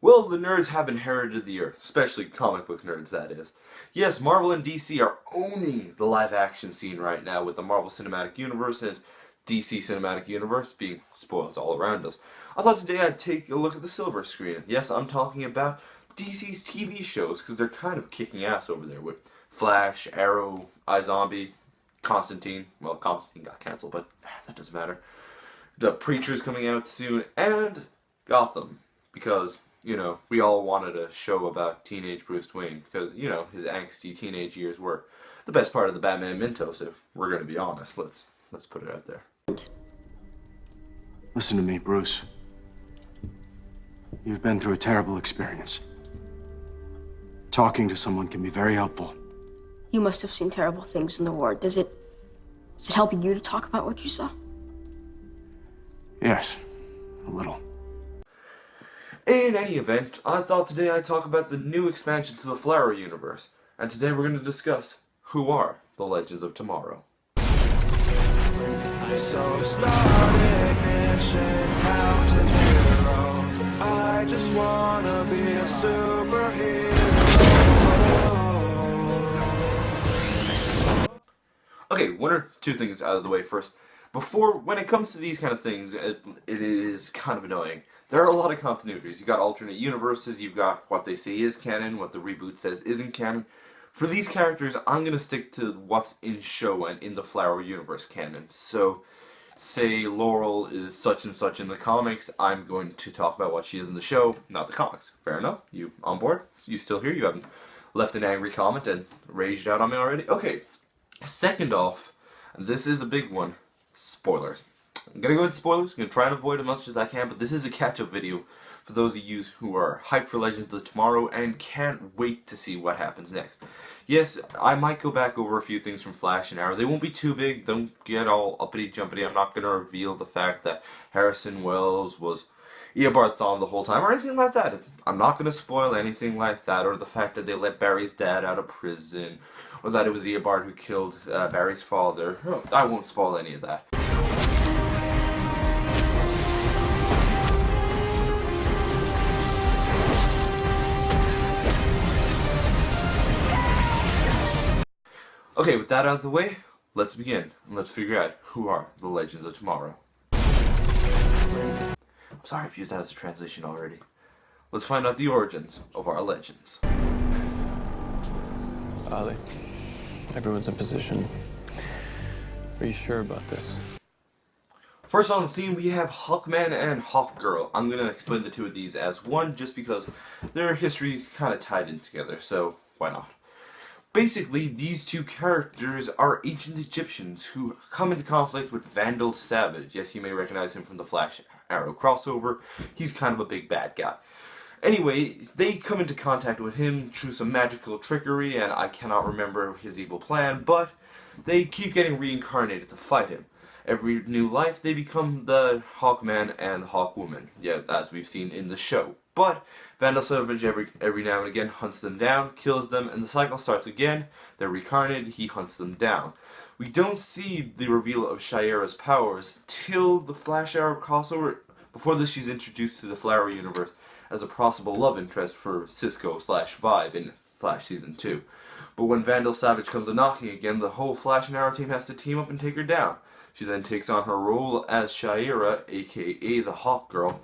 Well, the nerds have inherited the earth, especially comic book nerds, that is. Yes, Marvel and DC are owning the live-action scene right now with the Marvel Cinematic Universe and DC Cinematic Universe being spoiled all around us. I thought today I'd take a look at the silver screen. Yes, I'm talking about DC's TV shows, because they're kind of kicking ass over there with Flash, Arrow, iZombie, Constantine. Well, Constantine got cancelled, but that doesn't matter. The Preacher's coming out soon, and Gotham, because we all wanted a show about teenage Bruce Wayne because, his angsty teenage years were the best part of the Batman mythos, if we're going to be honest. Let's put it out there. Listen to me, Bruce. You've been through a terrible experience. Talking to someone can be very helpful. You must have seen terrible things in the war. Does it help you to talk about what you saw? Yes, a little. In any event, I thought today I'd talk about the new expansion to the Flower Universe, and today we're going to discuss who are the Legends of Tomorrow. So start ignition, count to zero. I just wanna be a superhero. Okay, one or two things out of the way first. When it comes to these kind of things, it is kind of annoying. There are a lot of continuities. You've got alternate universes, you've got what they say is canon, what the reboot says isn't canon. For these characters, I'm going to stick to what's in show and in the Flower Universe canon. So, say Laurel is such and such in the comics, I'm going to talk about what she is in the show, not the comics. Fair enough? You on board? You still here? You haven't left an angry comment and raged out on me already? Okay. Second off, and this is a big one, spoilers. I'm going to go into spoilers, I'm going to try and avoid as much as I can, but this is a catch-up video for those of you who are hyped for Legends of Tomorrow and can't wait to see what happens next. Yes, I might go back over a few things from Flash and Arrow. They won't be too big, don't get all uppity-jumpity. I'm not going to reveal the fact that Harrison Wells was Eobard Thawne the whole time or anything like that. I'm not going to spoil anything like that, or the fact that they let Barry's dad out of prison, or that it was Eobard who killed Barry's father. I won't spoil any of that. Okay, with that out of the way, let's begin, and let's figure out who are the Legends of Tomorrow. I'm sorry if you used that as a translation already. Let's find out the origins of our legends. Ollie, everyone's in position. Are you sure about this? First on the scene, we have Hawkman and Hawkgirl. I'm going to explain the two of these as one just because their history is kind of tied in together, so why not? Basically, these two characters are ancient Egyptians who come into conflict with Vandal Savage. Yes, you may recognize him from the Flash Arrow crossover. He's kind of a big bad guy. Anyway, they come into contact with him through some magical trickery, and I cannot remember his evil plan, but they keep getting reincarnated to fight him. Every new life, they become the Hawkman and the Hawkwoman, yeah, as we've seen in the show. But Vandal Savage every now and again hunts them down, kills them, and the cycle starts again. They're reincarnated, he hunts them down. We don't see the reveal of Shiera's powers till the Flash Arrow crossover. Before this, she's introduced to the Flower Universe as a possible love interest for Cisco/Vibe in Flash Season 2. But when Vandal Savage comes a-knocking again, the whole Flash and Arrow team has to team up and take her down. She then takes on her role as Shiera, aka the Hawk Girl,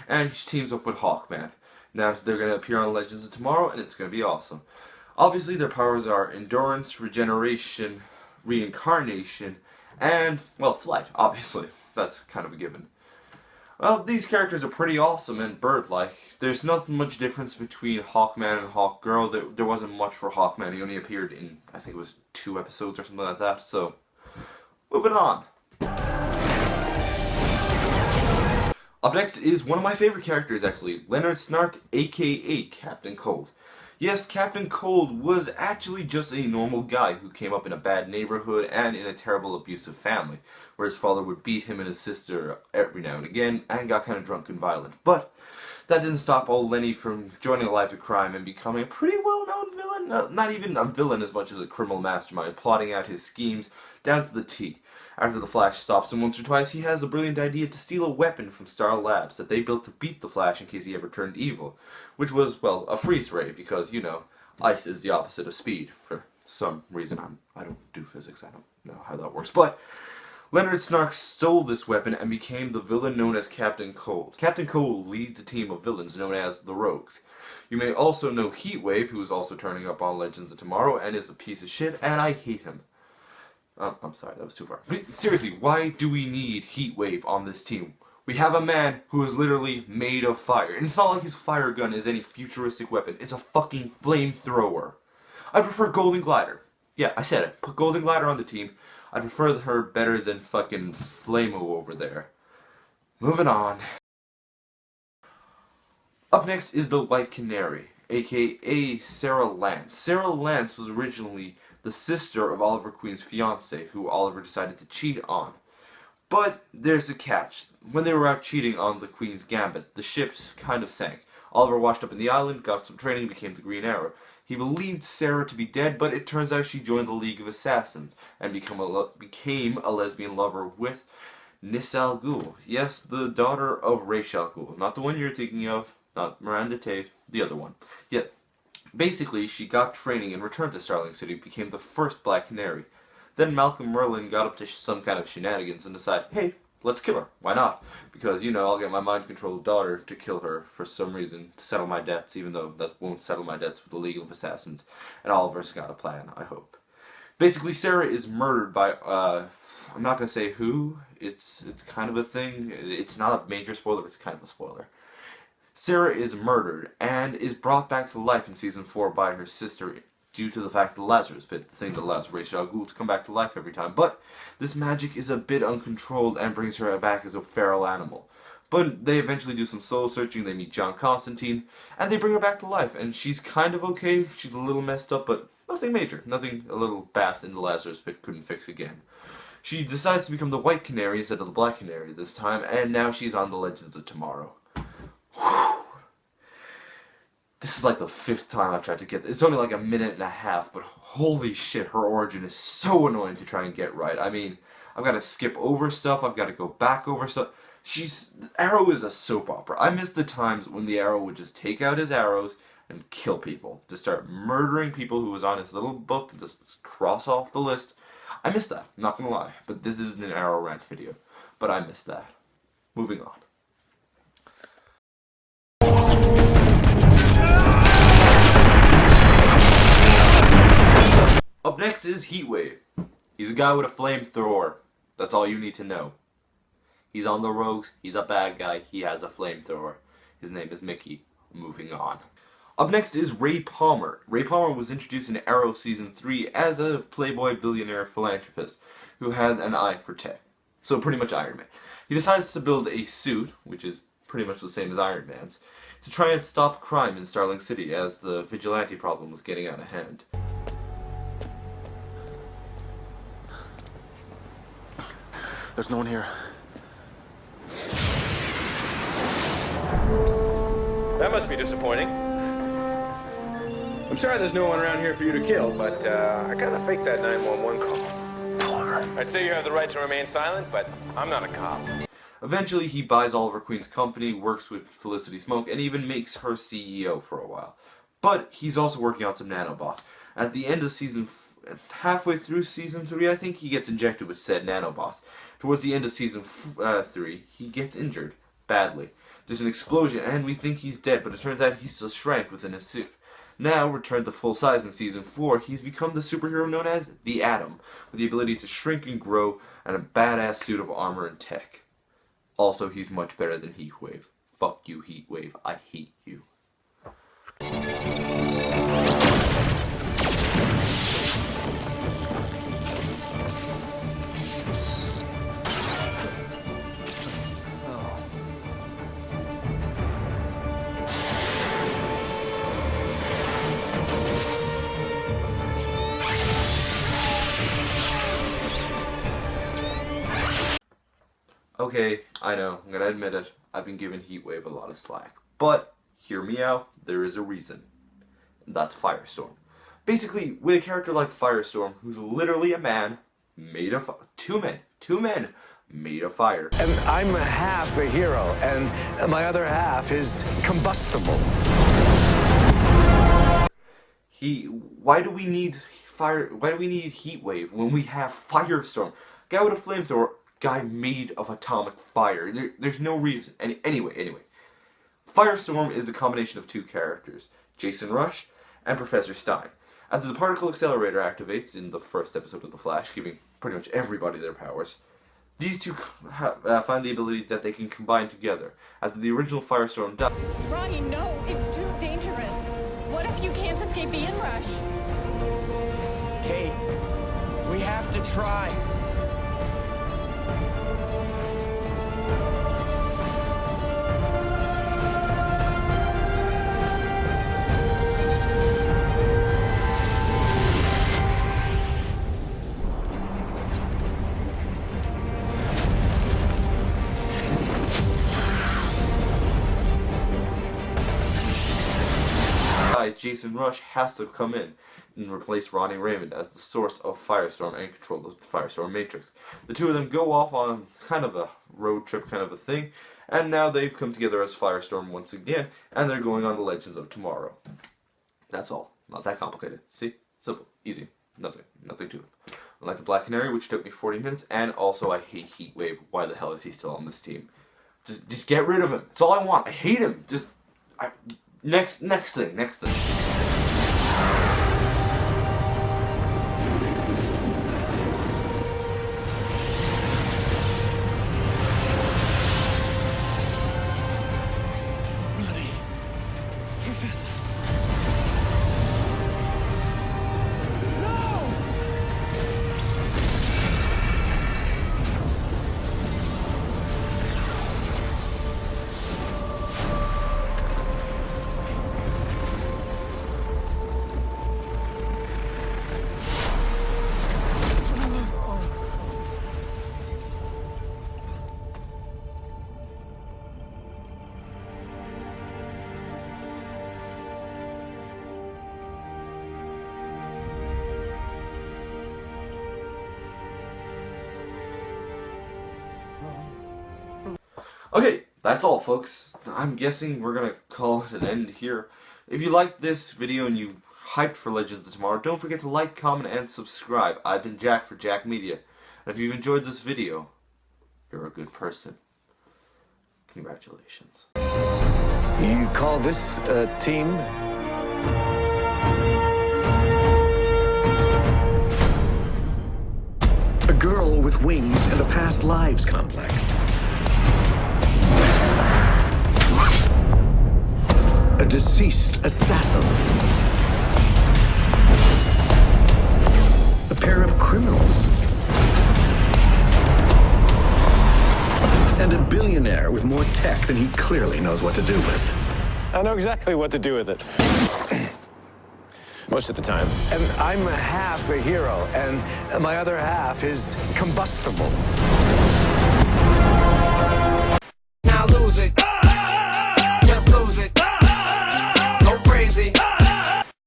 and she teams up with Hawkman. Now, they're going to appear on Legends of Tomorrow, and it's going to be awesome. Obviously, their powers are endurance, regeneration, reincarnation, and, well, flight, obviously. That's kind of a given. Well, these characters are pretty awesome and bird-like. There's not much difference between Hawkman and Hawkgirl. There wasn't much for Hawkman. He only appeared in, I think it was 2 episodes or something like that, so moving on. Up next is one of my favorite characters, actually, Leonard Snark, aka Captain Cold. Yes, Captain Cold was actually just a normal guy who came up in a bad neighborhood and in a terrible abusive family, where his father would beat him and his sister every now and again, and got kind of drunk and violent. But that didn't stop old Lenny from joining a life of crime and becoming a pretty well-known villain. Not even a villain as much as a criminal mastermind, plotting out his schemes down to the T. After the Flash stops him once or twice, he has a brilliant idea to steal a weapon from Star Labs that they built to beat the Flash in case he ever turned evil, which was, well, a freeze ray, because, you know, ice is the opposite of speed. For some reason, I don't do physics, I don't know how that works, but Leonard Snark stole this weapon and became the villain known as Captain Cold. Captain Cold leads a team of villains known as the Rogues. You may also know Heatwave, who is also turning up on Legends of Tomorrow and is a piece of shit, and I hate him. I'm sorry, that was too far. But seriously, why do we need Heatwave on this team? We have a man who is literally made of fire. And it's not like his fire gun is any futuristic weapon. It's a fucking flamethrower. I prefer Golden Glider. Yeah, I said it. Put Golden Glider on the team. I prefer her better than fucking Flamo over there. Moving on. Up next is the White Canary, aka Sarah Lance. Sarah Lance was originally the sister of Oliver Queen's fiance, who Oliver decided to cheat on. But there's a catch. When they were out cheating on the Queen's Gambit, the ships kind of sank. Oliver washed up in the island, got some training, and became the Green Arrow. He believed Sarah to be dead, but it turns out she joined the League of Assassins and became a lesbian lover with Nis Al Ghul. Yes, the daughter of Ra's al Ghul. Not the one you're thinking of, not Miranda Tate, the other one. Yet, basically, she got training and returned to Starling City, became the first Black Canary. Then Malcolm Merlyn got up to some kind of shenanigans and decided, hey, let's kill her. Why not? Because, you know, I'll get my mind-controlled daughter to kill her for some reason, to settle my debts, even though that won't settle my debts with the League of Assassins. And Oliver's got a plan, I hope. Basically, Sarah is murdered by, I'm not going to say who. It's kind of a thing. It's not a major spoiler, it's kind of a spoiler. Sarah is murdered and is brought back to life in Season 4 by her sister due to the fact the Lazarus Pit, the thing that allows Ra's al Ghul to come back to life every time. But this magic is a bit uncontrolled and brings her back as a feral animal. But they eventually do some soul searching, they meet John Constantine, and they bring her back to life. And she's kind of okay, she's a little messed up, but nothing major. Nothing a little bath in the Lazarus Pit couldn't fix again. She decides to become the White Canary instead of the Black Canary this time, and now she's on the Legends of Tomorrow. This is like the 5th time I've tried to get this. It's only like a minute and a half, but holy shit, her origin is so annoying to try and get right. I mean, I've got to skip over stuff, I've got to go back over stuff. Arrow is a soap opera. I miss the times when the Arrow would just take out his arrows and kill people. Just start murdering people who was on his little book and just cross off the list. I miss that, I'm not gonna lie. But this isn't an Arrow rant video. But I miss that. Moving on. Up next is Heatwave. He's a guy with a flamethrower. That's all you need to know. He's on the Rogues, he's a bad guy, he has a flamethrower. His name is Mickey. Moving on. Up next is Ray Palmer. Ray Palmer was introduced in Arrow Season 3 as a playboy billionaire philanthropist who had an eye for tech. So pretty much Iron Man. He decides to build a suit, which is pretty much the same as Iron Man's, to try and stop crime in Starling City as the vigilante problem was getting out of hand. There's no one here. That must be disappointing. I'm sorry there's no one around here for you to kill, but I kind of faked that 911 call. Palmer. I'd say you have the right to remain silent, but I'm not a cop. Eventually, he buys Oliver Queen's company, works with Felicity Smoke, and even makes her CEO for a while. But he's also working on some nanobots. At the end of halfway through Season 3, I think, he gets injected with said nanobots. Towards the end of Season 3, he gets injured badly. There's an explosion, and we think he's dead, but it turns out he's still shrank within his suit. Now, returned to full size in Season 4, he's become the superhero known as the Atom, with the ability to shrink and grow, and a badass suit of armor and tech. Also, he's much better than Heatwave. Fuck you, Heatwave. I hate you. Okay, I know, I'm gonna admit it, I've been giving Heatwave a lot of slack. But, hear me out, there is a reason. And that's Firestorm. Basically, with a character like Firestorm, who's literally a man, made of two men made of fire. And I'm half a hero, and my other half is combustible. Why do we need fire? Why do we need heat wave when we have Firestorm? Guy with a flamethrower, guy made of atomic fire. There's no reason. Anyway. Firestorm is the combination of two characters, Jason Rush and Professor Stein. After the particle accelerator activates in the first episode of The Flash, giving pretty much everybody their powers, these two find the ability that they can combine together. After the original Firestorm died... Ronnie, no, it's too dangerous. What if you can't escape the inrush? Kate, we have to try. Jason Rush has to come in and replace Ronnie Raymond as the source of Firestorm and control the Firestorm Matrix. The two of them go off on kind of a road trip kind of a thing, and now they've come together as Firestorm once again, and they're going on the Legends of Tomorrow. That's all. Not that complicated. See? Simple. Easy. Nothing to it. Unlike the Black Canary, which took me 40 minutes, and also I hate Heatwave. Why the hell is he still on this team? Just get rid of him. That's all I want. I hate him. Next thing. Okay, that's all, folks. I'm guessing we're gonna call it an end here. If you liked this video and you hyped for Legends of Tomorrow, don't forget to like, comment, and subscribe. I've been Jack for Jack Media. And if you've enjoyed this video, you're a good person. Congratulations. You call this a team? A girl with wings and a past lives complex. A deceased assassin. A pair of criminals. And a billionaire with more tech than he clearly knows what to do with. I know exactly what to do with it. Most of the time. And I'm half a hero, and my other half is combustible.